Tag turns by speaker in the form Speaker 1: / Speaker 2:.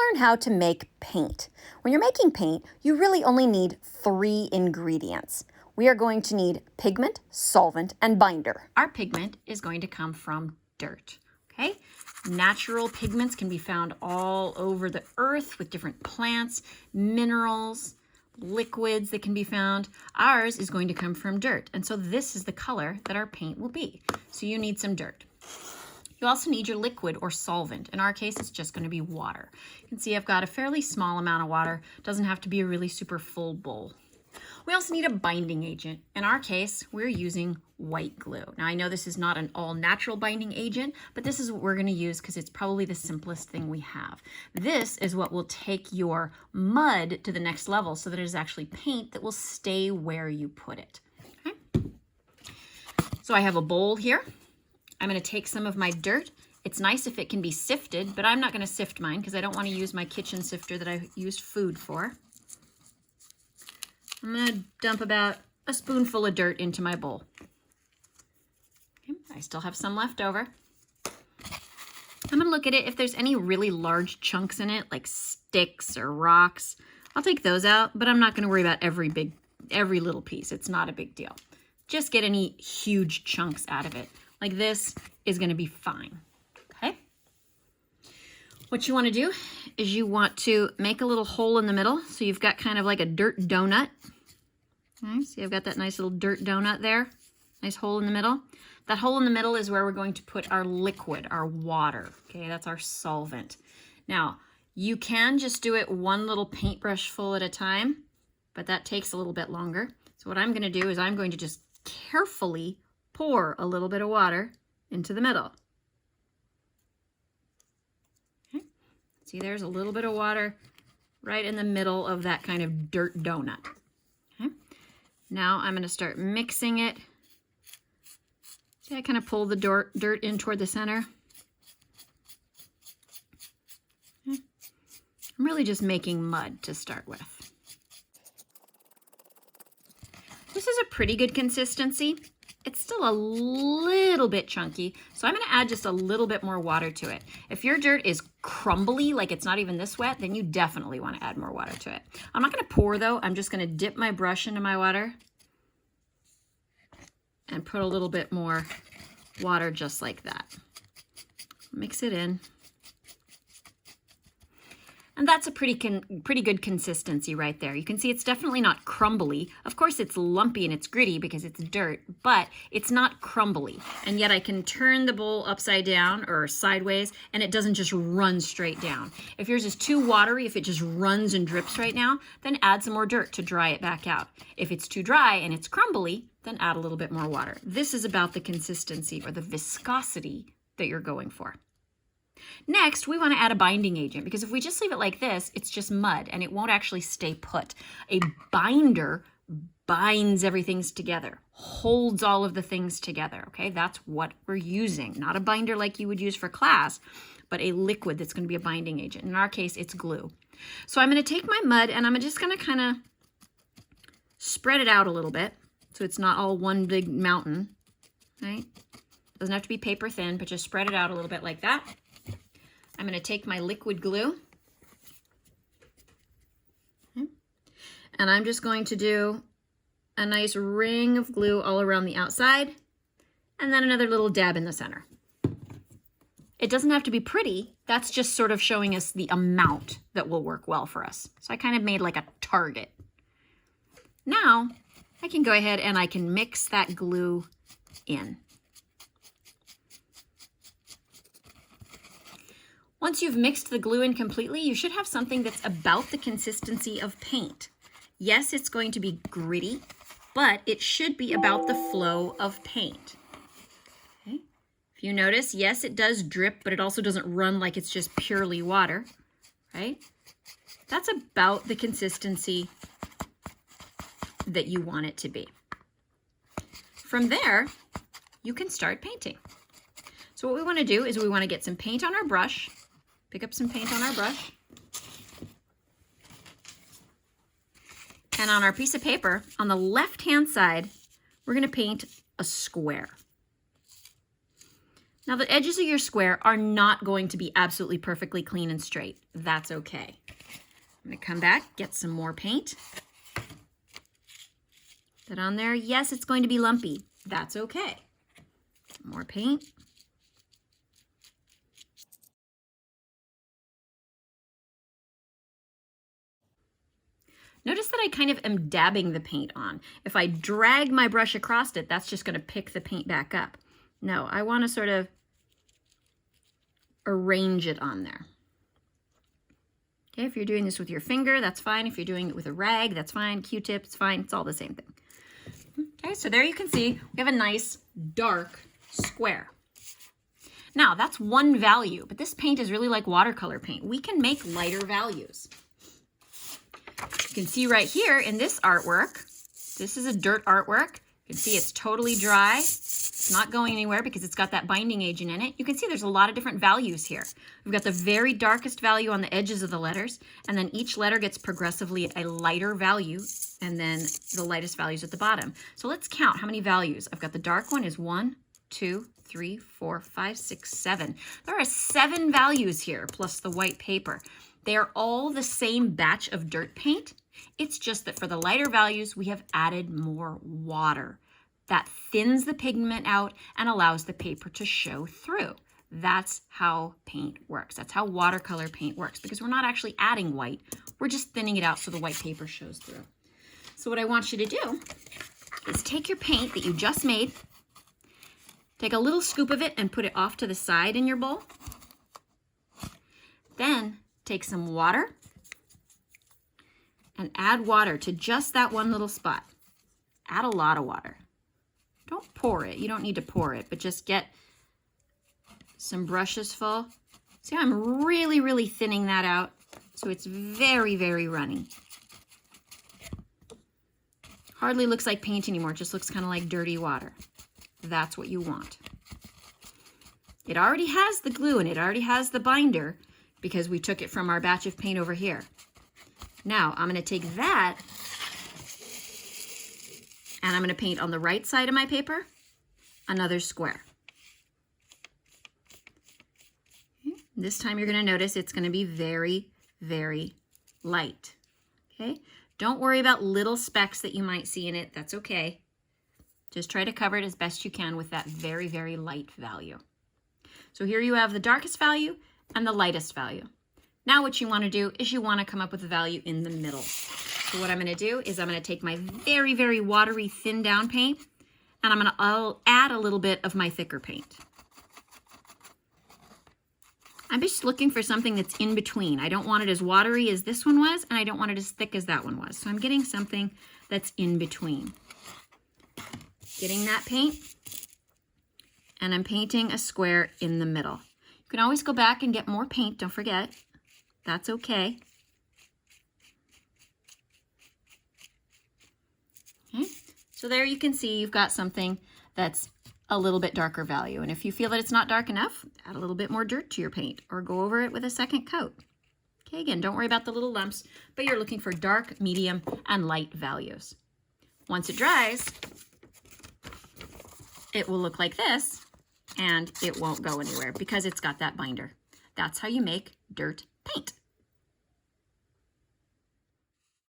Speaker 1: learn how to make paint. When you're making paint, you really only need 3 ingredients. We are going to need pigment, solvent, and binder. Our pigment is going to come from dirt, okay? Natural pigments can be found all over the earth with different plants, minerals, liquids that can be found. Ours is going to come from dirt, and so this is the color that our paint will be. So you need some dirt. You also need your liquid or solvent. In our case, it's just going to be water. You can see I've got a fairly small amount of water. It doesn't have to be a really super full bowl. We also need a binding agent. In our case, we're using white glue. Now, I know this is not an all-natural binding agent, but this is what we're going to use because it's probably the simplest thing we have. This is what will take your mud to the next level so that it is actually paint that will stay where you put it. Okay? So I have a bowl here. I'm going to take some of my dirt. It's nice if it can be sifted, but I'm not going to sift mine because I don't want to use my kitchen sifter that I used food for. I'm going to dump about a spoonful of dirt into my bowl. Okay, I still have some left over. I'm going to look at it. If there's any really large chunks in it, like sticks or rocks, I'll take those out, but I'm not going to worry about every little piece. It's not a big deal. Just get any huge chunks out of it. Like this is going to be fine, okay? What you want to do is you want to make a little hole in the middle. So you've got kind of like a dirt donut. Okay, see, I've got that nice little dirt donut there. Nice hole in the middle. That hole in the middle is where we're going to put our liquid, our water. Okay, that's our solvent. Now, you can just do it one little paintbrush full at a time, but that takes a little bit longer. So what I'm going to do is I'm going to just carefully pour a little bit of water into the middle. Okay. See, there's a little bit of water right in the middle of that kind of dirt donut. Okay. Now I'm going to start mixing it. See, I kind of pull the dirt in toward the center. Okay. I'm really just making mud to start with. This is a pretty good consistency. It's still a little bit chunky, so I'm going to add just a little bit more water to it. If your dirt is crumbly, like it's not even this wet, then you definitely want to add more water to it. I'm not going to pour, though. I'm just going to dip my brush into my water and put a little bit more water just like that. Mix it in. And that's a pretty good consistency right there. You can see it's definitely not crumbly. Of course, it's lumpy and it's gritty because it's dirt, but it's not crumbly. And yet I can turn the bowl upside down or sideways, and it doesn't just run straight down. If yours is too watery, if it just runs and drips right now, then add some more dirt to dry it back out. If it's too dry and it's crumbly, then add a little bit more water. This is about the consistency or the viscosity that you're going for. Next, we want to add a binding agent because if we just leave it like this, it's just mud and it won't actually stay put. A binder binds everything together, holds all of the things together, okay? That's what we're using. Not a binder like you would use for class, but a liquid that's going to be a binding agent. In our case, it's glue. So I'm going to take my mud and I'm just going to kind of spread it out a little bit so it's not all one big mountain, right? Doesn't have to be paper thin, but just spread it out a little bit like that. I'm going to take my liquid glue, and I'm just going to do a nice ring of glue all around the outside, and then another little dab in the center. It doesn't have to be pretty. That's just sort of showing us the amount that will work well for us. So I kind of made like a target. Now I can go ahead and I can mix that glue in. Once you've mixed the glue in completely, you should have something that's about the consistency of paint. Yes, it's going to be gritty, but it should be about the flow of paint. Okay. If you notice, yes, it does drip, but it also doesn't run like it's just purely water, right? That's about the consistency that you want it to be. From there, you can start painting. So what we want to do is we want to get some paint on our brush. Pick up some paint on our brush. And on our piece of paper, on the left-hand side, we're going to paint a square. Now the edges of your square are not going to be absolutely perfectly clean and straight. That's okay. I'm going to come back, get some more paint. Put on there. Yes, it's going to be lumpy. That's okay. More paint. Notice that I kind of am dabbing the paint on. If I drag my brush across it, that's just going to pick the paint back up. No, I want to sort of arrange it on there. Okay, if you're doing this with your finger, that's fine. If you're doing it with a rag, that's fine. Q-tip, it's fine. It's all the same thing. Okay, so there you can see we have a nice dark square. Now, that's one value, but this paint is really like watercolor paint. We can make lighter values. You can see right here in this artwork, this is a dirt artwork. You can see it's totally dry. It's not going anywhere because it's got that binding agent in it. You can see there's a lot of different values here. We've got the very darkest value on the edges of the letters, and then each letter gets progressively a lighter value, and then the lightest values at the bottom. So let's count how many values. I've got the dark one is 1, 2, 3, 4, 5, 6, 7. There are 7 values here plus the white paper. They are all the same batch of dirt paint. It's just that for the lighter values, we have added more water. That thins the pigment out and allows the paper to show through. That's how paint works. That's how watercolor paint works, because we're not actually adding white. We're just thinning it out so the white paper shows through. So what I want you to do is take your paint that you just made, take a little scoop of it and put it off to the side in your bowl. Then take some water and add water to just that one little spot. Add a lot of water. Don't pour it. You don't need to pour it, but just get some brushes full. See how I'm really, really thinning that out so it's very, very runny. Hardly looks like paint anymore. It just looks kind of like dirty water. That's what you want. It already has the glue and it already has the binder because we took it from our batch of paint over here. Now I'm going to take that and I'm going to paint on the right side of my paper another square. Okay. This time you're going to notice it's going to be very, very light. Okay. Don't worry about little specks that you might see in it. That's okay. Just try to cover it as best you can with that very, very light value. So here you have the darkest value and the lightest value. Now what you want to do is you want to come up with a value in the middle. So what I'm going to do is I'm going to take my very, very watery thin down paint and I'll add a little bit of my thicker paint. I'm just looking for something that's in between. I don't want it as watery as this one was, and I don't want it as thick as that one was. So I'm getting something that's in between. Getting that paint, and I'm painting a square in the middle. You can always go back and get more paint, don't forget. That's okay. Okay, so there you can see you've got something that's a little bit darker value. And if you feel that it's not dark enough, add a little bit more dirt to your paint or go over it with a second coat. Okay, again, don't worry about the little lumps, but you're looking for dark, medium, and light values. Once it dries, it will look like this, and it won't go anywhere because it's got that binder. That's how you make dirt paint.